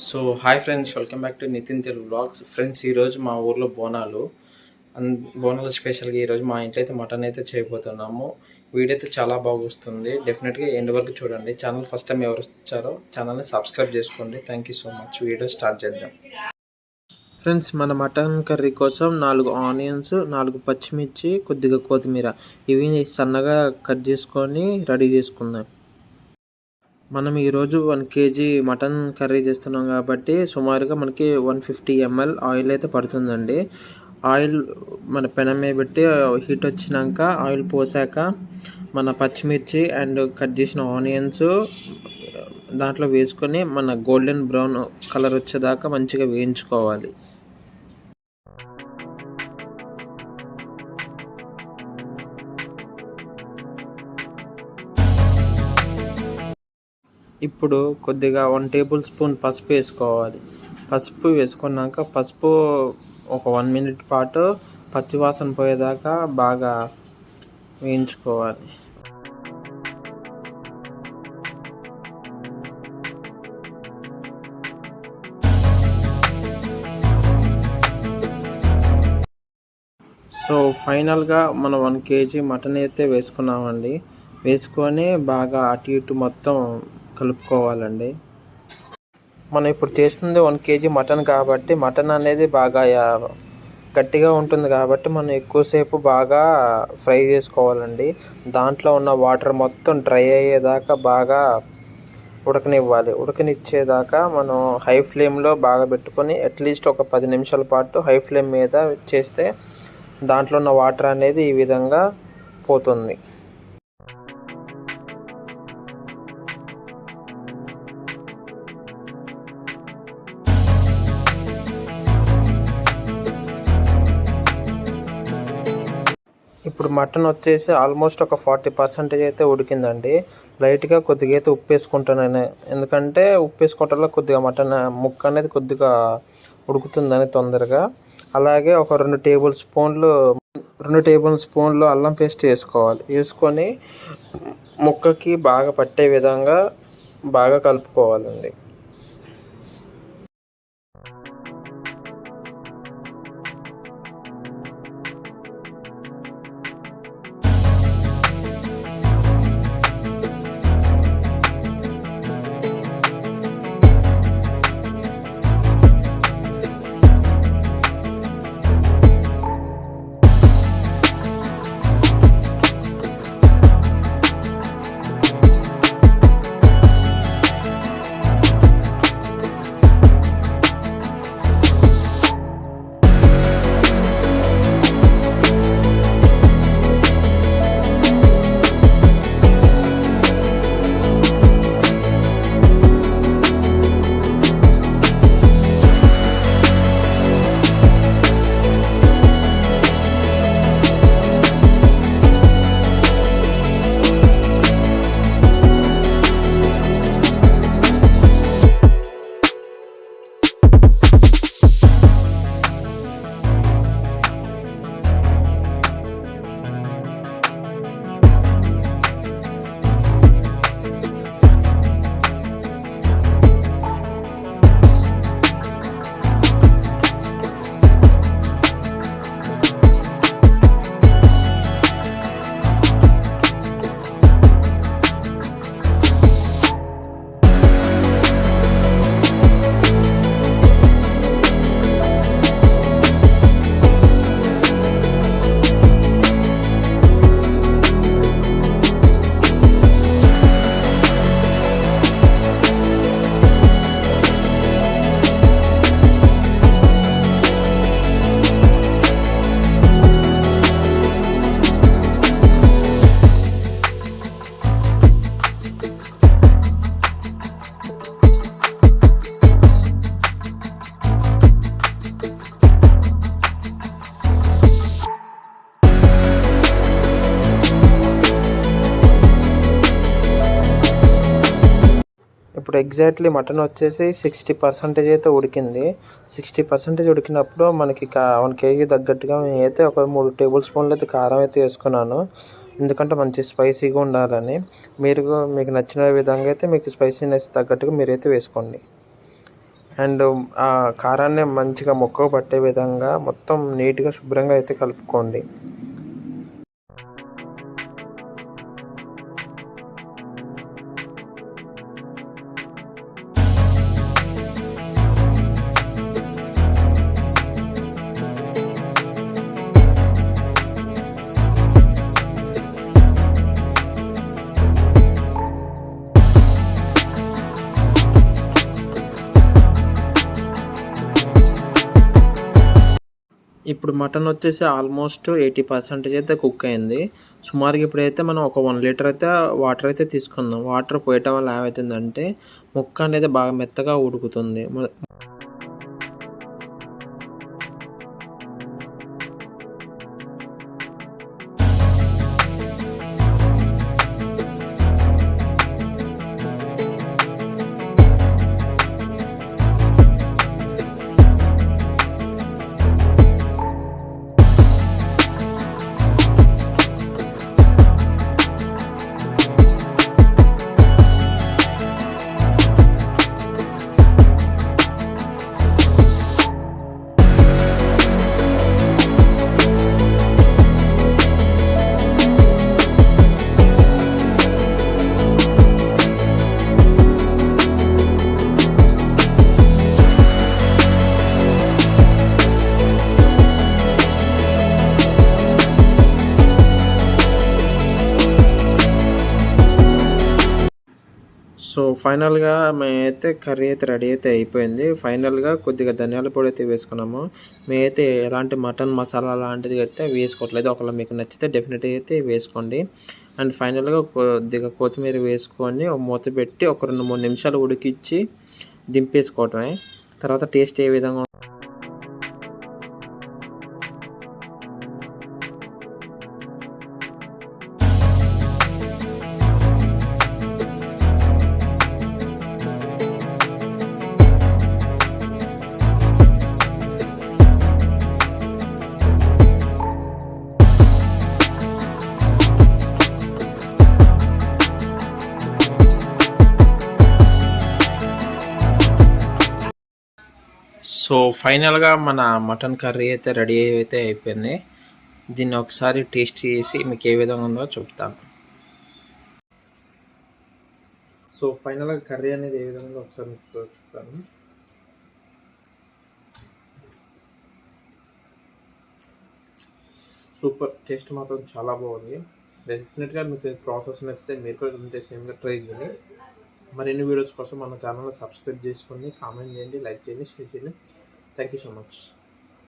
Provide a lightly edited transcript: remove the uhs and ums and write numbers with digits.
So hi friends, welcome back to Nitin Telugu blogs. Friends, ఈరోజు మా ఊర్లో బోనాలు బోనాలు స్పెషల్గా ఈరోజు మా ఇంట్లో అయితే మటన్ అయితే చేయబోతున్నాము. వీడియో అయితే చాలా బాగా వస్తుంది. డెఫినెట్గా ఎండ్ వరకు చూడండి. ఛానల్ ఫస్ట్ టైం ఎవరు వచ్చారో ఛానల్ని సబ్స్క్రైబ్ చేసుకోండి. Thank you so much. Video start చేద్దాం. ఫ్రెండ్స్, మన మటన్ కర్రీ కోసం 4 ఆనియన్స్, 4 పచ్చిమిర్చి, కొద్దిగా కొత్తిమీర ఇవి సన్నగా కట్ చేసుకొని రెడీ చేసుకుందాం. మనం ఈరోజు 1 కేజీ మటన్ కర్రీ చేస్తున్నాం కాబట్టి సుమారుగా మనకి 150 ml ఆయిల్ అయితే పడుతుందండి. ఆయిల్ మన పెనం మీద పెట్టి హీట్ వచ్చినాక ఆయిల్ పోసాక మన పచ్చిమిర్చి అండ్ కట్ చేసిన ఆనియన్స్ దాంట్లో వేసుకొని మన గోల్డెన్ బ్రౌన్ కలర్ వచ్చేదాకా మంచిగా వేయించుకోవాలి. ఇప్పుడు కొద్దిగా 1 టేబుల్ స్పూన్ పసుపు వేసుకోవాలి. పసుపు వేసుకున్నాక పసుపు ఒక 1 మినిట్ పాటు పచ్చివాసన పోయేదాకా బాగా వేయించుకోవాలి. సో ఫైనల్గా మనం 1 కేజీ మటన్ అయితే వేసుకున్నామండి. వేసుకొని బాగా అటు ఇటు మొత్తం కలుపుకోవాలండి. మనం ఇప్పుడు చేస్తుంది 1 కేజీ మటన్ కాబట్టి మటన్ అనేది బాగా గట్టిగా ఉంటుంది కాబట్టి మనం ఎక్కువసేపు బాగా ఫ్రై చేసుకోవాలండి. దాంట్లో ఉన్న వాటర్ మొత్తం డ్రై అయ్యేదాకా బాగా ఉడకనివ్వాలి. ఉడకనిచ్చేదాకా మనం హై ఫ్లేమ్లో బాగా పెట్టుకొని అట్లీస్ట్ ఒక 10 నిమిషాల పాటు హై ఫ్లేమ్ మీద చేస్తే దాంట్లో ఉన్న వాటర్ అనేది ఈ విధంగా పోతుంది. ఇప్పుడు మటన్ వచ్చేసి ఆల్మోస్ట్ ఒక 40% అయితే ఉడికిందండి. లైట్గా కొద్దిగా అయితే ఉప్పు వేసుకుంటాను, ఎందుకంటే ఉప్పు వేసుకోవటం వల్ల కొద్దిగా మటన్ ముక్క అనేది కొద్దిగా ఉడుకుతుందని తొందరగా. అలాగే ఒక 2 టేబుల్ స్పూన్లు అల్లం పేస్ట్ వేసుకోవాలి. వేసుకొని ముక్కకి బాగా పట్టే విధంగా బాగా కలుపుకోవాలండి. ఇప్పుడు ఎగ్జాక్ట్లీ మటన్ వచ్చేసి 60% అయితే ఉడికింది. 60% ఉడికినప్పుడు మనకి 1 కేజీ తగ్గట్టుగా నేనైతే ఒక 3 టేబుల్ స్పూన్లు అయితే కారం అయితే వేసుకున్నాను, ఎందుకంటే మంచి స్పైసీగా ఉండాలని. మీకు నచ్చిన విధంగా అయితే మీకు స్పైసీనెస్ తగ్గట్టుగా మీరైతే వేసుకోండి. అండ్ ఆ కారాన్ని మంచిగా ముక్కకు పట్టే విధంగా మొత్తం నీట్గా శుభ్రంగా అయితే కలుపుకోండి. ఇప్పుడు మటన్ వచ్చేసి ఆల్మోస్ట్ 80% అయితే కుక్ అయింది. సుమారుగా ఇప్పుడైతే మనం ఒక 1 లీటర్ అయితే వాటర్ అయితే తీసుకుందాం. వాటర్ పోయటం వల్ల ఏమవుతుందంటే ముక్క అనేది బాగా మెత్తగా ఉడుకుతుంది. సో ఫైనల్‌గా మేమైతే కర్రీ అయితే రెడీ అయితే అయిపోయింది. ఫైనల్‌గా కొద్దిగా ధనియాల పొడి అయితే వేసుకున్నాము. మేమైతే ఎలాంటి మటన్ మసాలా లాంటిది అయితే వేసుకోవట్లేదు. ఒకవేళ మీకు నచ్చితే డెఫినెట్‌గా అయితే వేసుకోండి. అండ్ ఫైనల్‌గా కొద్దిగా కొత్తిమీర వేసుకొని మూత పెట్టి ఒక 2, 3 నిమిషాలు ఉడికిచ్చి దింపేసుకోవటమే. తర్వాత టేస్ట్ ఏ విధంగా సో ఫైనల్‌గా మన మటన్ కర్రీ అయితే రెడీ అయితే అయిపోయింది. దీన్ని ఒకసారి టేస్ట్ చేసి మీకు ఏ విధంగా ఉందో చెప్తాను. సో ఫైనల్‌గా కర్రీ అనేది ఏ విధంగా ఉందో ఒకసారి మీకు చెప్తాను. సూపర్, టేస్ట్ మాత్రం చాలా బాగుంది. డెఫినెట్‌గా మీకు ప్రాసెస్ నచ్చితే మీరు కూడా ఇంతే సేమ్‌గా ట్రై చేయండి. మరిన్ని వీడియోస్ కోసం మన ఛానల్ని సబ్స్క్రైబ్ చేసుకోండి, కామెంట్ చేయండి, లైక్ చేయండి, షేర్ చేయండి. Thank you so much.